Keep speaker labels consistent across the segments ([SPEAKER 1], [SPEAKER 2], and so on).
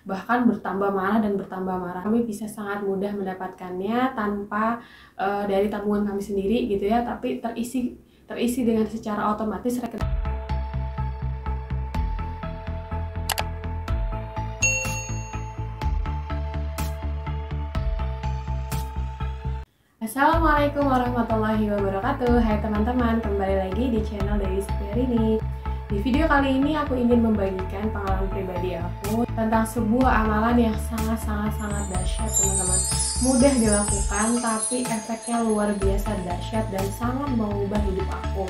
[SPEAKER 1] bahkan bertambah marah dan bertambah marah. Kami bisa sangat mudah mendapatkannya tanpa dari tabungan kami sendiri gitu ya, tapi terisi dengan secara otomatis. Assalamualaikum warahmatullahi wabarakatuh. Hai teman-teman, kembali lagi di channel Dewi Setiarini. Di video kali ini aku ingin membagikan pengalaman pribadi aku tentang sebuah amalan yang sangat dahsyat teman-teman. Mudah dilakukan tapi efeknya luar biasa dahsyat dan sangat mengubah hidup aku.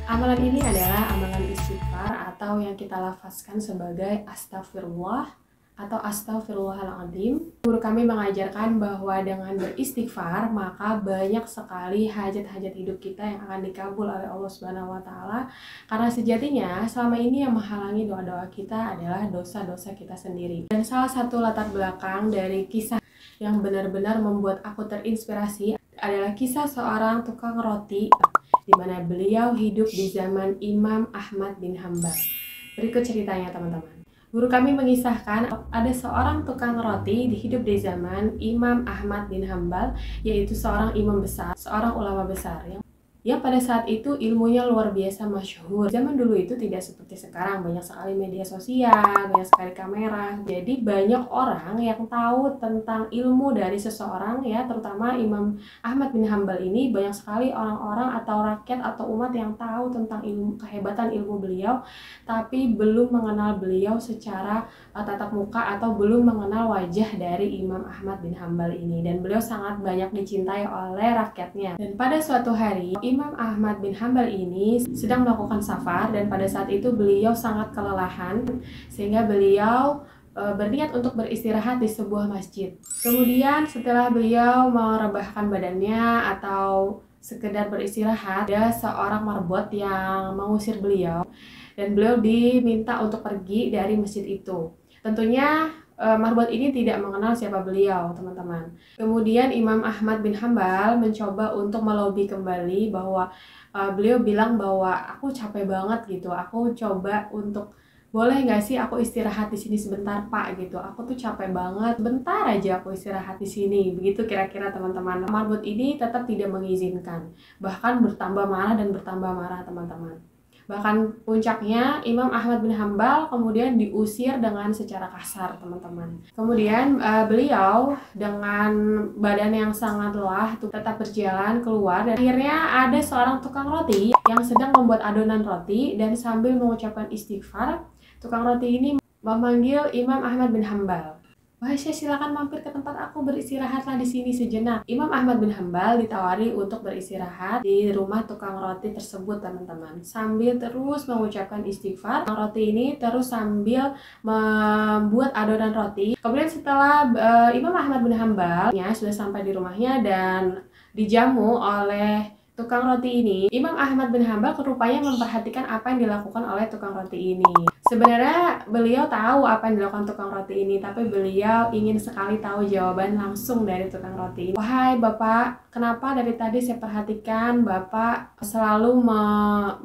[SPEAKER 1] Amalan ini adalah amalan istighfar atau yang kita lafazkan sebagai astagfirullah atau astagfirullahaladzim. Guru kami mengajarkan bahwa dengan beristighfar maka banyak sekali hajat-hajat hidup kita yang akan dikabul oleh Allah Subhanahu wa taala. Karena sejatinya selama ini yang menghalangi doa-doa kita adalah dosa-dosa kita sendiri. Dan salah satu latar belakang dari kisah yang benar-benar membuat aku terinspirasi adalah kisah seorang tukang roti di mana beliau hidup di zaman Imam Ahmad bin Hambal. Berikut ceritanya teman-teman. Guru kami mengisahkan ada seorang tukang roti hidup di zaman Imam Ahmad bin Hambal, yaitu seorang imam besar, seorang ulama besar yang pada saat itu ilmunya luar biasa masyhur. Zaman dulu itu tidak seperti sekarang, banyak sekali media sosial, banyak sekali kamera. Jadi banyak orang yang tahu tentang ilmu dari seseorang ya, terutama Imam Ahmad bin Hambal ini banyak sekali orang-orang atau rakyat atau umat yang tahu tentang kehebatan ilmu beliau, tapi belum mengenal beliau secara tatap muka atau belum mengenal wajah dari Imam Ahmad bin Hambal ini. Dan beliau sangat banyak dicintai oleh rakyatnya. Dan pada suatu hari Imam Ahmad bin Hambal ini sedang melakukan safar, dan pada saat itu beliau sangat kelelahan sehingga beliau berniat untuk beristirahat di sebuah masjid. Kemudian setelah beliau merebahkan badannya atau sekedar beristirahat, ada seorang marbot yang mengusir beliau dan beliau diminta untuk pergi dari masjid itu. Tentunya marbot ini tidak mengenal siapa beliau, teman-teman. Kemudian Imam Ahmad bin Hambal mencoba untuk melobi kembali bahwa beliau bilang bahwa aku capek banget gitu. Aku coba untuk boleh nggak sih aku istirahat di sini sebentar Pak gitu. Aku tuh capek banget, bentar aja aku istirahat di sini. Begitu kira-kira teman-teman. Marbot ini tetap tidak mengizinkan. Bahkan bertambah marah dan bertambah marah teman-teman. Bahkan puncaknya Imam Ahmad bin Hambal kemudian diusir dengan secara kasar teman-teman. Kemudian beliau dengan badan yang sangat lelah tetap berjalan keluar, dan akhirnya ada seorang tukang roti yang sedang membuat adonan roti, dan sambil mengucapkan istighfar, tukang roti ini memanggil Imam Ahmad bin Hambal. Wahai Syekh, silakan mampir ke tempat aku, beristirahatlah di sini sejenak. Imam Ahmad bin Hambal ditawari untuk beristirahat di rumah tukang roti tersebut teman-teman, sambil terus mengucapkan istighfar. Tukang roti ini terus sambil membuat adonan roti. Kemudian setelah Imam Ahmad bin Hambal sudah sampai di rumahnya dan dijamu oleh tukang roti ini, Imam Ahmad bin Hambal rupanya memperhatikan apa yang dilakukan oleh tukang roti ini. Sebenarnya beliau tahu apa yang dilakukan tukang roti ini, tapi beliau ingin sekali tahu jawaban langsung dari tukang roti ini. Wahai Bapak, kenapa dari tadi saya perhatikan Bapak selalu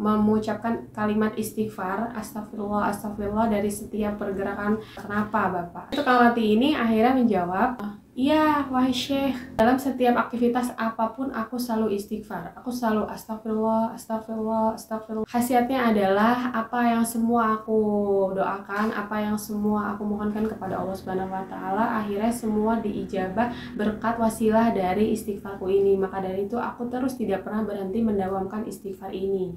[SPEAKER 1] mengucapkan kalimat istighfar, astagfirullah, astagfirullah dari setiap pergerakan. Kenapa Bapak? Tukang roti ini akhirnya menjawab, iya, wahai Syekh, dalam setiap aktivitas apapun aku selalu istighfar. Aku selalu astagfirullah, astagfirullah, astagfirullah. Khasiatnya adalah apa yang semua aku doakan, apa yang semua aku mohonkan kepada Allah Subhanahu wa taala, akhirnya semua diijabah berkat wasilah dari istighfarku ini. Maka dari itu aku terus tidak pernah berhenti mendawamkan istighfar ini.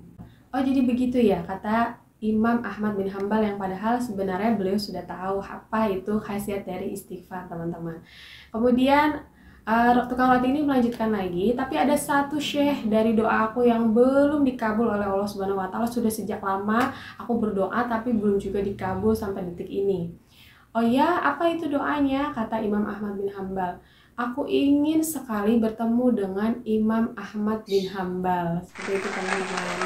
[SPEAKER 1] Oh, jadi begitu ya kata Imam Ahmad bin Hambal, yang padahal sebenarnya beliau sudah tahu apa itu khasiat dari istighfar teman-teman. Kemudian tukang roti ini melanjutkan lagi, tapi ada satu syekh dari doa aku yang belum dikabul oleh Allah Subhanahu wa taala. Sudah sejak lama aku berdoa tapi belum juga dikabul sampai detik ini. Oh ya, apa itu doanya? Kata Imam Ahmad bin Hambal. Aku ingin sekali bertemu dengan Imam Ahmad bin Hambal. Seperti itu teman-teman.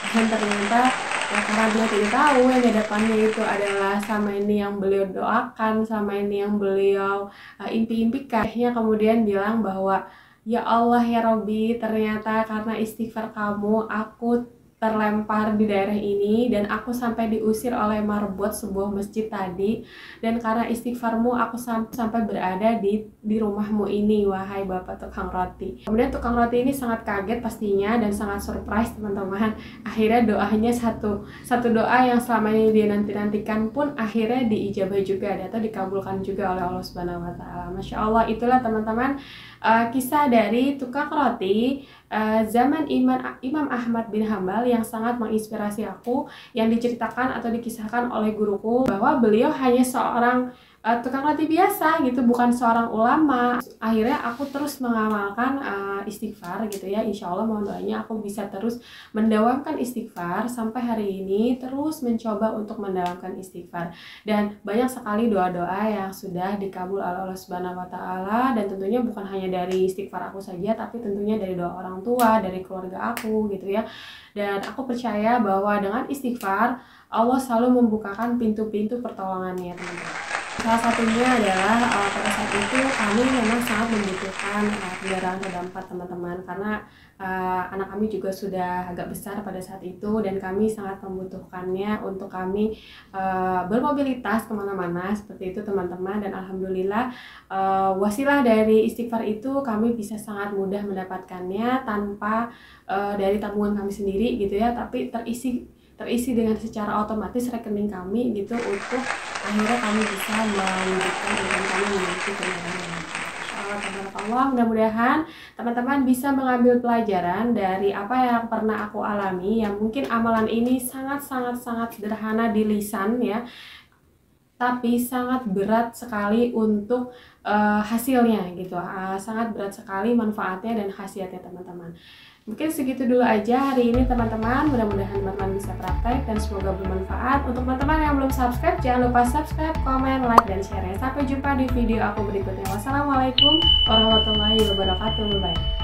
[SPEAKER 1] Dan ternyata ya, karena dia tidak tahu yang di depannya itu adalah sama ini yang beliau doakan, sama ini yang beliau impi-impikan. Akhirnya kemudian bilang bahwa ya Allah ya Robbi, ternyata karena istighfar kamu aku terlempar di daerah ini dan aku sampai diusir oleh marbot sebuah masjid tadi, dan karena istighfarmu aku sampai berada di rumahmu ini, wahai Bapak tukang roti. Kemudian tukang roti ini sangat kaget pastinya dan sangat surprise teman-teman. Akhirnya doanya satu doa yang selama ini dia nantikan pun akhirnya diijabah juga atau dikabulkan juga oleh Allah Subhanahu wa taala. Masya Allah, itulah teman-teman kisah dari tukang roti zaman Imam Ahmad bin Hambal yang sangat menginspirasi aku, yang diceritakan atau dikisahkan oleh guruku bahwa beliau hanya seorang tukang roti biasa gitu, bukan seorang ulama. Akhirnya aku terus mengamalkan istighfar gitu ya. Insya Allah mohon doanya aku bisa terus mendawamkan istighfar sampai hari ini, terus mencoba untuk mendawamkan istighfar, dan banyak sekali doa-doa yang sudah dikabul oleh Allah Subhanahu wa taala, dan tentunya bukan hanya dari istighfar aku saja, tapi tentunya dari doa orang tua, dari keluarga aku gitu ya. Dan aku percaya bahwa dengan istighfar Allah selalu membukakan pintu-pintu pertolongannya teman-teman. Salah satunya adalah pada saat itu kami memang sangat membutuhkan kendaraan roda 4 teman-teman, karena anak kami juga sudah agak besar pada saat itu dan kami sangat membutuhkannya untuk kami bermobilitas kemana-mana seperti itu teman-teman. Dan alhamdulillah wasilah dari istighfar itu kami bisa sangat mudah mendapatkannya tanpa dari tabungan kami sendiri gitu ya, tapi terisi dengan secara otomatis rekening kami gitu, untuk akhirnya kami bisa melanjutkan income kami memiliki kendaraan. Insyaallah, mudah-mudahan teman-teman bisa mengambil pelajaran dari apa yang pernah aku alami, yang mungkin amalan ini sangat sederhana di lisan ya, tapi sangat berat sekali untuk hasilnya gitu, sangat berat sekali manfaatnya dan khasiatnya teman-teman. Mungkin segitu dulu aja hari ini teman-teman, mudah-mudahan teman-teman bisa praktek dan semoga bermanfaat. Untuk teman-teman yang belum subscribe, jangan lupa subscribe, komen, like, dan share. Sampai jumpa di video aku berikutnya. Wassalamualaikum warahmatullahi wabarakatuh. Bye.